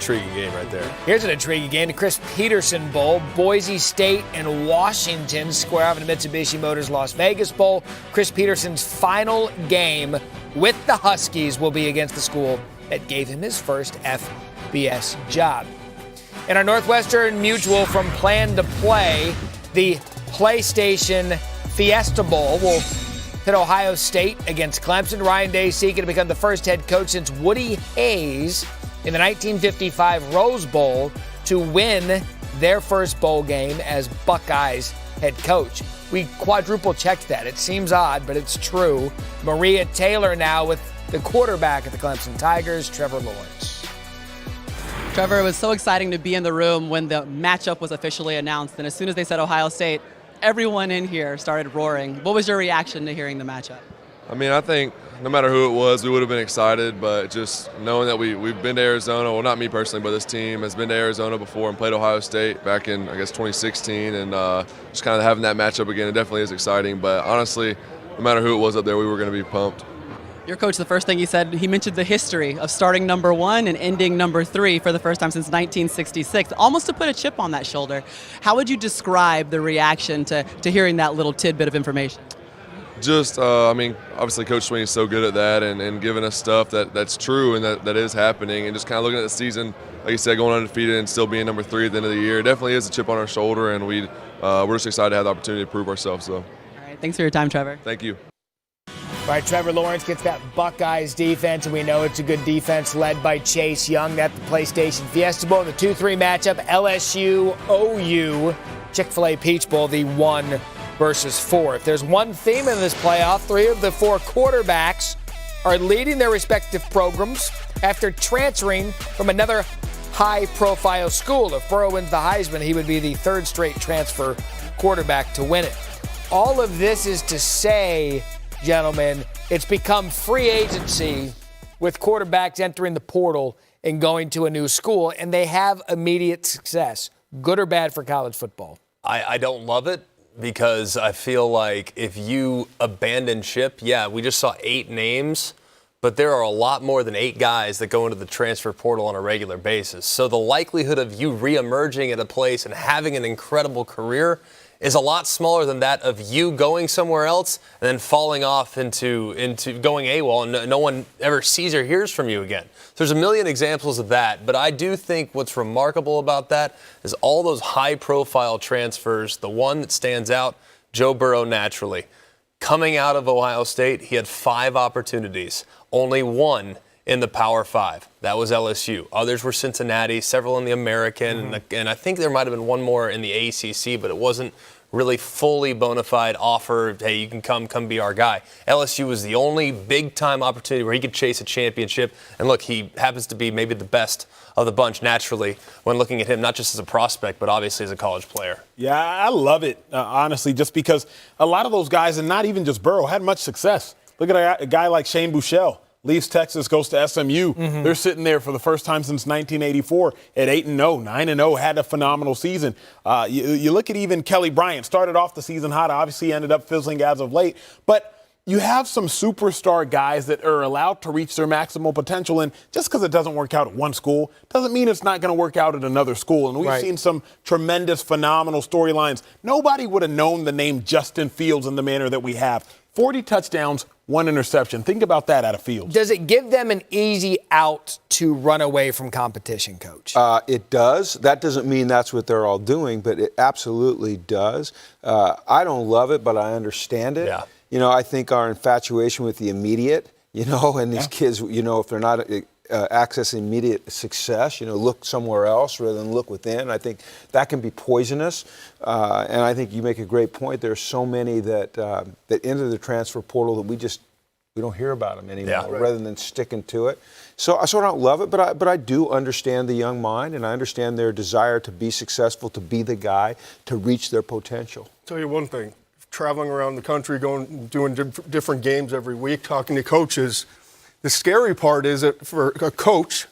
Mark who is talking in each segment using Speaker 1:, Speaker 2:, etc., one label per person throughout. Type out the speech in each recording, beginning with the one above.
Speaker 1: intriguing game right there.
Speaker 2: Here's an intriguing game, the Chris Peterson Bowl. Boise State and Washington square off in the Mitsubishi Motors Las Vegas Bowl. Chris Peterson's final game with the Huskies will be against the school that gave him his first FBS job. In our Northwestern Mutual from Plan to Play, the PlayStation Fiesta Bowl will hit Ohio State against Clemson. Ryan Day seeking to become the first head coach since Woody Hayes in the 1955 Rose Bowl to win their first bowl game as Buckeyes head coach. We quadruple checked that. It seems odd, but it's true. Maria Taylor now with the quarterback of the Clemson Tigers, Trevor Lawrence.
Speaker 3: Trevor, it was so exciting to be in the room when the matchup was officially announced, and as soon as they said Ohio State, everyone in here started roaring. What was your reaction to hearing the matchup?
Speaker 1: I mean, I think no matter who it was, we would have been excited, but just knowing that we've been to Arizona, well, not me personally, but this team has been to Arizona before and played Ohio State back in, 2016, and just kind of having that matchup again, it definitely is exciting. But honestly, no matter who it was up there, we were going to be pumped.
Speaker 3: Your coach, the first thing he said, he mentioned the history of starting number 1 and ending number 3 for the first time since 1966, almost to put a chip on that shoulder. How would you describe the reaction to hearing that little tidbit of information?
Speaker 1: Just, obviously Coach Sweeney's so good at that and giving us stuff that's true and that is happening, and just kind of looking at the season, like you said, going undefeated and still being number 3 at the end of the year, it definitely is a chip on our shoulder, and we're just excited to have the opportunity to prove ourselves. So.
Speaker 3: All right, thanks for your time, Trevor.
Speaker 1: Thank you.
Speaker 2: All right, Trevor Lawrence gets that Buckeyes defense, and we know it's a good defense led by Chase Young. That's the PlayStation Fiesta Bowl. The 2-3 matchup, LSU-OU, Chick-fil-A Peach Bowl, the 1 versus 4. If there's one theme in this playoff, 3 of the 4 quarterbacks are leading their respective programs after transferring from another high-profile school. If Burrow wins the Heisman, he would be the 3rd straight transfer quarterback to win it. All of this is to say, gentlemen, it's become free agency with quarterbacks entering the portal and going to a new school, and they have immediate success. Good or bad for college football?
Speaker 4: I don't love it because I feel like if you abandon ship, we just saw 8 names, but there are a lot more than 8 guys that go into the transfer portal on a regular basis. So the likelihood of you reemerging at a place and having an incredible career is a lot smaller than that of you going somewhere else and then falling off into going AWOL and no one ever sees or hears from you again. There's a million examples of that, but I do think what's remarkable about that is all those high-profile transfers. The one that stands out, Joe Burrow naturally. Coming out of Ohio State, he had 5 opportunities, only 1 in the Power 5. That was LSU. Others were Cincinnati, several in the American, and I think there might have been one more in the ACC, but it wasn't really fully bona fide offer, hey, you can come be our guy. LSU was the only big-time opportunity where he could chase a championship, and look, he happens to be maybe the best of the bunch naturally when looking at him, not just as a prospect, but obviously as a college player.
Speaker 5: Yeah, I love it, honestly, just because a lot of those guys, and not even just Burrow, had much success. Look at a guy like Shane Buechele. Leaves Texas, goes to SMU. They're sitting there for the first time since 1984 at 8-0, 9-0, had a phenomenal season. You look at even Kelly Bryant, started off the season hot, obviously ended up fizzling as of late. But you have some superstar guys that are allowed to reach their maximal potential. And just because it doesn't work out at one school doesn't mean it's not going to work out at another school. And we've seen some tremendous, phenomenal storylines. Nobody would have known the name Justin Fields in the manner that we have. 40 touchdowns, 1 interception. Think about that out of Fields.
Speaker 2: Does it give them an easy out to run away from competition, Coach?
Speaker 6: It does. That doesn't mean that's what they're all doing, but it absolutely does. I don't love it, but I understand it.
Speaker 4: Yeah.
Speaker 6: You know, I think our infatuation with the immediate, and these kids, if they're not accessing immediate success, look somewhere else rather than look within. I think that can be poisonous. And I think you make a great point. There's so many that enter the transfer portal that we don't hear about them anymore, rather than sticking to it. So I don't love it, but I do understand the young mind, and I understand their desire to be successful, to be the guy, to reach their potential.
Speaker 7: Tell you one thing, traveling around the country, doing different games every week, talking to coaches, the scary part is that for a coach,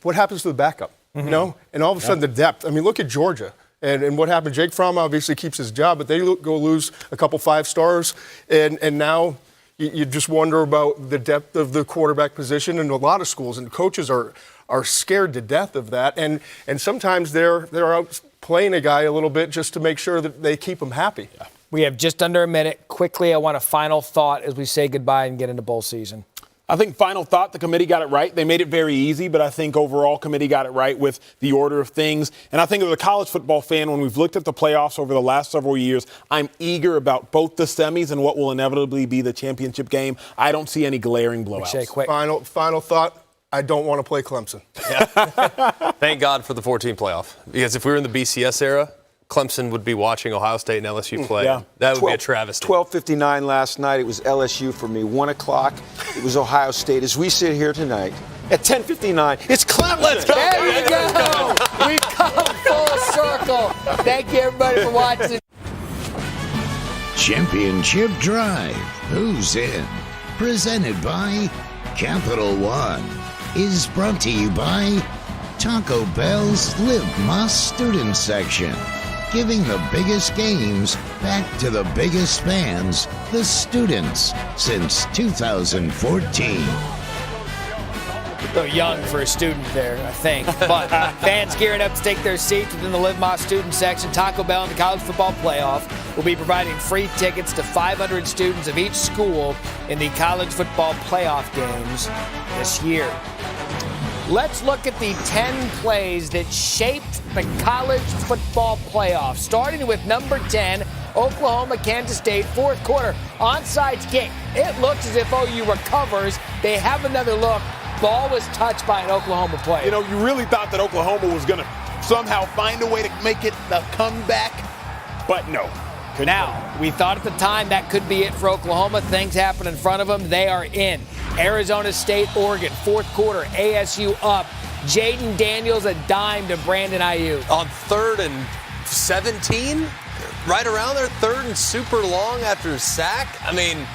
Speaker 7: what happens to the backup? And all of a sudden the depth. I mean, look at Georgia. And what happened? Jake Fromm obviously keeps his job, but they go lose a couple 5 stars, and now You just wonder about the depth of the quarterback position in a lot of schools, and coaches are scared to death of that. And sometimes they're out playing a guy a little bit just to make sure that they keep him happy. Yeah.
Speaker 2: We have just under a minute. Quickly, I want a final thought as we say goodbye and get into bowl season.
Speaker 5: I think final thought, the committee got it right. They made it very easy, but I think overall committee got it right with the order of things. And I think as a college football fan, when we've looked at the playoffs over the last several years, I'm eager about both the semis and what will inevitably be the championship game. I don't see any glaring blowouts.
Speaker 2: Quick.
Speaker 7: Final thought, I don't want to play Clemson.
Speaker 4: Yeah. Thank God for the 14 playoff. Because if we were in the BCS era, Clemson would be watching Ohio State and LSU play.
Speaker 5: Yeah.
Speaker 4: That would be a travesty.
Speaker 6: 12:59 last night. It was LSU for me. 1 o'clock. It was Ohio State. As we sit here tonight at 10:59, it's Clemson.
Speaker 4: Let's go.
Speaker 2: There you go. We've come full circle. Thank you, everybody, for watching.
Speaker 8: Championship Drive. Who's in? Presented by Capital One. Is brought to you by Taco Bell's Live Más Student Section. Giving the biggest games back to the biggest fans, the students, since 2014.
Speaker 2: So young for a student there, I think. But fans gearing up to take their seats within the Live Más student section. Taco Bell in the college football playoff will be providing free tickets to 500 students of each school in the college football playoff games this year. Let's look at the 10 plays that shaped the college football playoff, starting with number 10, Oklahoma, Kansas State, fourth quarter, onside kick. It looks as if OU recovers. They have another look. Ball was touched by an Oklahoma player.
Speaker 5: You know, you really thought that Oklahoma was going to somehow find a way to make it the comeback, but no.
Speaker 2: Now, we thought at the time that could be it for Oklahoma. Things happen in front of them. They are in. Arizona State, Oregon, fourth quarter, ASU up. Jaden Daniels a dime to Brandon Ayuk.
Speaker 4: On 3rd and 17, right around there, 3rd and super long after a sack. I mean,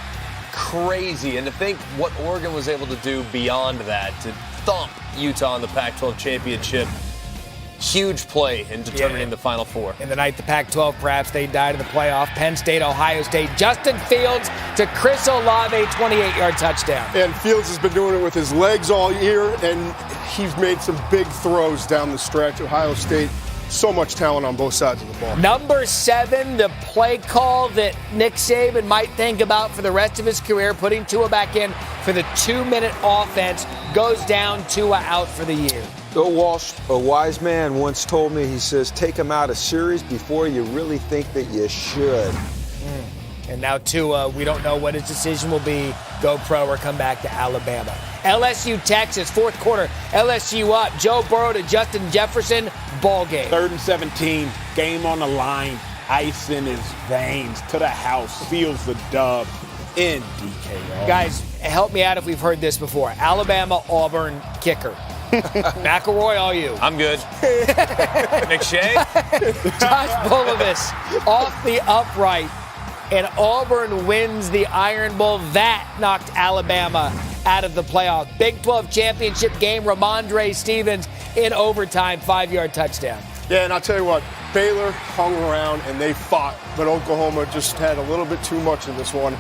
Speaker 4: crazy. And to think what Oregon was able to do beyond that, to thump Utah in the Pac-12 championship. Huge play in determining the Final Four.
Speaker 2: In the night, the Pac-12, perhaps they died in the playoff. Penn State, Ohio State. Justin Fields to Chris Olave, 28-yard touchdown.
Speaker 7: And Fields has been doing it with his legs all year, and he's made some big throws down the stretch. Ohio State, so much talent on both sides of the ball.
Speaker 2: Number 7, the play call that Nick Saban might think about for the rest of his career, putting Tua back in for the 2-minute offense, goes down, Tua out for the year.
Speaker 6: Bill Walsh, a wise man, once told me, he says, take him out of series before you really think that you should.
Speaker 2: And now Tua, we don't know what his decision will be, go pro or come back to Alabama. LSU, Texas, fourth quarter, LSU up. Joe Burrow to Justin Jefferson, ball game.
Speaker 5: 3rd and 17, game on the line, ice in his veins, to the house, feels the dub in DKO.
Speaker 2: Guys, help me out if we've heard this before. Alabama, Auburn, kicker. McElroy, all you.
Speaker 4: I'm good. McShay?
Speaker 2: Josh Bulovis off the upright, and Auburn wins the Iron Bowl. That knocked Alabama out of the playoff. Big 12 championship game, Ramondre Stevens in overtime, 5-yard touchdown.
Speaker 7: Yeah, and I'll tell you what, Baylor hung around and they fought, but Oklahoma just had a little bit too much in this one.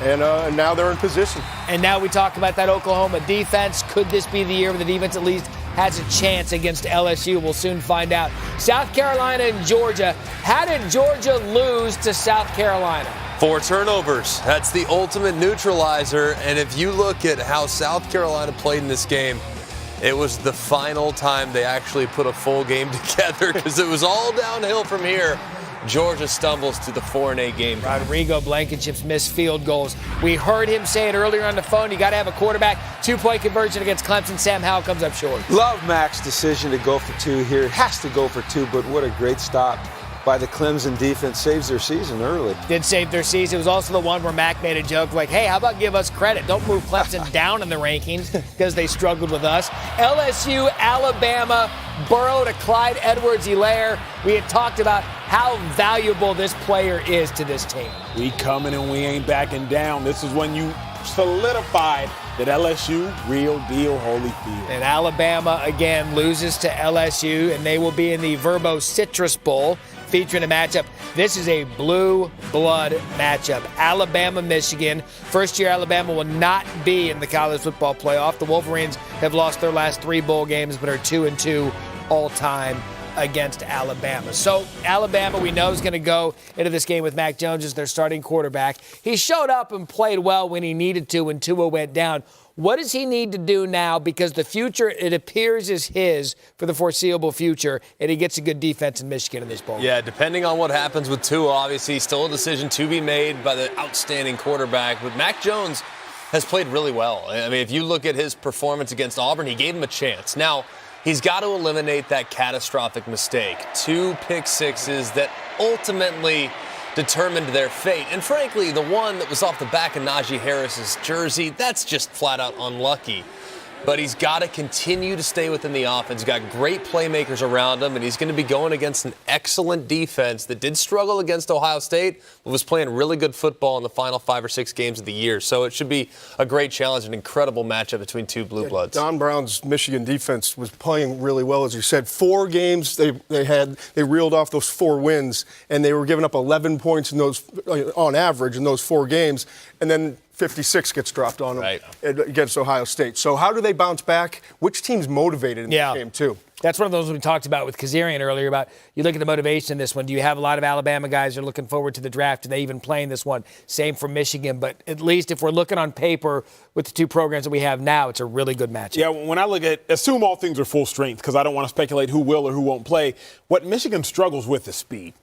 Speaker 7: And now they're in position.
Speaker 2: And now we talk about that Oklahoma defense. Could this be the year where the defense at least has a chance against LSU? We'll soon find out. South Carolina and Georgia. How did Georgia lose to South Carolina?
Speaker 4: 4 turnovers. That's the ultimate neutralizer. And if you look at how South Carolina played in this game, it was the final time they actually put a full game together because it was all downhill from here. Georgia stumbles to the 4-8 game.
Speaker 2: Rodrigo Blankenship's missed field goals. We heard him say it earlier on the phone. You got to have a quarterback. 2-point conversion against Clemson. Sam Howell comes up short.
Speaker 6: Love Mac's decision to go for 2 here. Has to go for 2, but what a great stop by the Clemson defense. Saves their season early.
Speaker 2: Did save their season. It was also the one where Mac made a joke like, hey, how about give us credit? Don't move Clemson down in the rankings because they struggled with us. LSU, Alabama, Burrow to Clyde Edwards-Helaire. We had talked about how valuable this player is to this team.
Speaker 5: We coming and we ain't backing down. This is when you solidified that LSU, real deal, Holyfield.
Speaker 2: And Alabama, again, loses to LSU, and they will be in the Verbo Citrus Bowl featuring a matchup. This is a blue blood matchup. Alabama-Michigan. First year Alabama will not be in the college football playoff. The Wolverines have lost their last 3 bowl games but are 2-2 all-time against Alabama. So Alabama, we know, is going to go into this game with Mac Jones as their starting quarterback. He showed up and played well when he needed to when Tua went down. What does he need to do now? Because the future, it appears, is his for the foreseeable future, and he gets a good defense in Michigan in this bowl.
Speaker 4: Yeah, depending on what happens with Tua, obviously still a decision to be made by the outstanding quarterback. But Mac Jones has played really well. I mean, if you look at his performance against Auburn, he gave him a chance. Now, he's got to eliminate that catastrophic mistake. 2 pick sixes that ultimately determined their fate. And frankly, the one that was off the back of Najee Harris's jersey, that's just flat out unlucky. But he's got to continue to stay within the offense. He's got great playmakers around him, and he's going to be going against an excellent defense that did struggle against Ohio State, but was playing really good football in the final 5 or 6 games of the year. So it should be a great challenge, an incredible matchup between 2 blue bloods.
Speaker 7: Don Brown's Michigan defense was playing really well, as you said. 4 games they reeled off those 4 wins, and they were giving up 11 points in those on average in those 4 games, and then 56 gets dropped on them against Ohio State. So how do they bounce back? Which team's motivated in this game, too?
Speaker 2: That's one of those we talked about with Kazarian earlier about you look at the motivation in this one. Do you have a lot of Alabama guys who are looking forward to the draft? Do they even play in this one? Same for Michigan. But at least if we're looking on paper with the 2 programs that we have now, it's a really good matchup.
Speaker 5: Yeah, when I look at, assume all things are full strength because I don't want to speculate who will or who won't play. What Michigan struggles with is speed,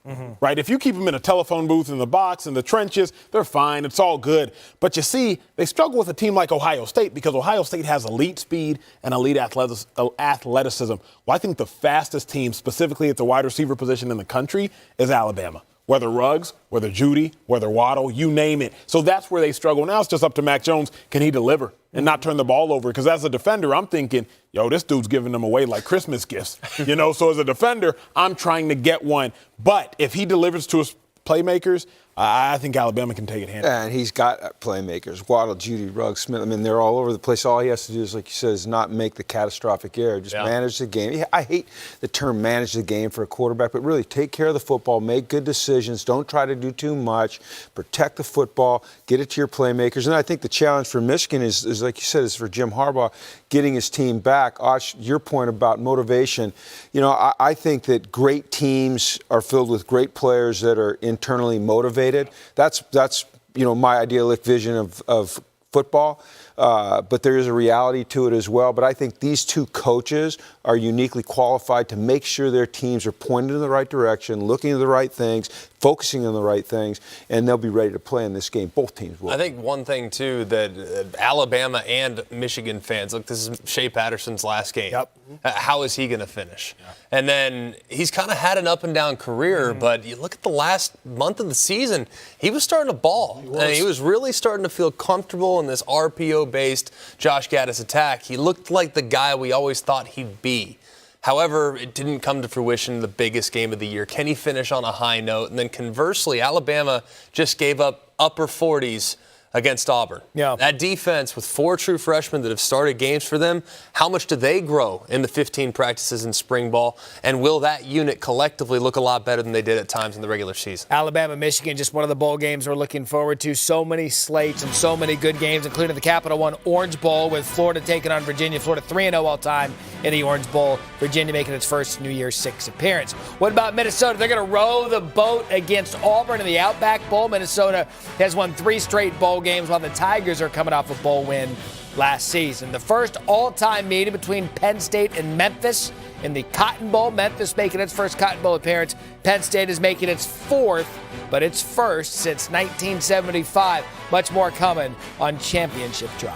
Speaker 5: right? If you keep them in a telephone booth in the box, in the trenches, they're fine. It's all good. But you see, they struggle with a team like Ohio State because Ohio State has elite speed and elite athleticism. Well, I think the fastest team, specifically at the wide receiver position in the country, is Alabama. Whether Ruggs, whether Judy, whether Waddle, you name it. So that's where they struggle. Now it's just up to Mac Jones. Can he deliver and not turn the ball over? Because as a defender, I'm thinking, this dude's giving them away like Christmas gifts. So as a defender, I'm trying to get one. But if he delivers to his playmakers, I think Alabama can take it handily.
Speaker 6: And he's got playmakers. Waddle, Judy, Ruggs, Smith. I mean, they're all over the place. All he has to do is, like you said, is not make the catastrophic error. Just manage the game. I hate the term manage the game for a quarterback, but really take care of the football, make good decisions. Don't try to do too much. Protect the football. Get it to your playmakers. And I think the challenge for Michigan is like you said, is for Jim Harbaugh, getting his team back. Osh, your point about motivation, I think that great teams are filled with great players that are internally motivated. That's my idealistic vision of football. But there is a reality to it as well. But I think these 2 coaches are uniquely qualified to make sure their teams are pointed in the right direction, looking at the right things, focusing on the right things, and they'll be ready to play in this game. Both teams will.
Speaker 4: I think one thing, too, that Alabama and Michigan fans, look, this is Shea Patterson's last game. How is he going to finish? And then he's kind of had an up-and-down career, but you look at the last month of the season, he was starting to ball. He was really starting to feel comfortable in this RPO-based Josh Gaddis attack. He looked like the guy we always thought he'd be. However, it didn't come to fruition in the biggest game of the year. Can he finish on a high note? And then conversely, Alabama just gave up upper 40s against Auburn. That defense with 4 true freshmen that have started games for them, how much do they grow in the 15 practices in spring ball? And will that unit collectively look a lot better than they did at times in the regular season?
Speaker 2: Alabama, Michigan, just one of the bowl games we're looking forward to. So many slates and so many good games, including the Capital One Orange Bowl with Florida taking on Virginia. Florida 3-0 all time in the Orange Bowl. Virginia making its first New Year's 6 appearance. What about Minnesota? They're going to row the boat against Auburn in the Outback Bowl. Minnesota has won 3 straight bowl games while the Tigers are coming off a bowl win last season. The first all-time meeting between Penn State and Memphis in the Cotton Bowl. Memphis making its first Cotton Bowl appearance. Penn State is making its 4th, but its first since 1975. Much more coming on Championship Drive.